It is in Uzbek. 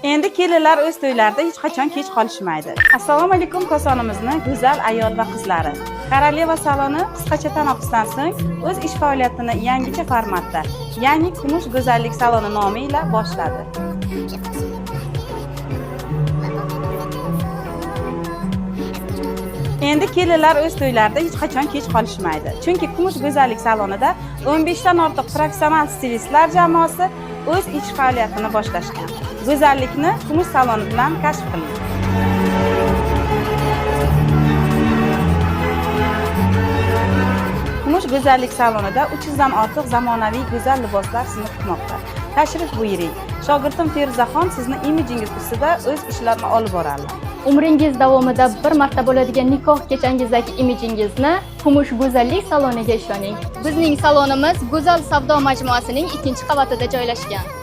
Endi kelinlar o'z to'ylarida hech qachon kech qolishmaydi. Assalomu alaykum kosonimizni go'zal ayol va qizlari. Koroleva saloni qisqacha tanaffusdan so'ng o'z ish faoliyatini yangicha formatda, ya'ni kumush go'zallik saloni nomi ila boshladi. Endi kelinlar o'z to'ylarida hech qachon kech qolishmaydi. Chunki kumush go'zallik salonida 15 dan ortiq professional stilistlar jamoasi o'z ish faoliyatini boshlashgan. Go'zallikni kumush saloni bilan kashf qiling. Kumush go'zallik salonida 300 dan ortiq zamonaviy go'zal liboslar sizni kutmoqda. Tashrif buyuring. Shogirdim Feruzaxon sizni imijingiz ustida o'z ishlarini olib boradi. Umringiz davomida bir marta bo'ladigan nikoh kechangizdagi imijingizni kumush go'zallik saloniga ishoning. Bizning salonimiz Go'zal savdo majmuasining 2-qavatida joylashgan.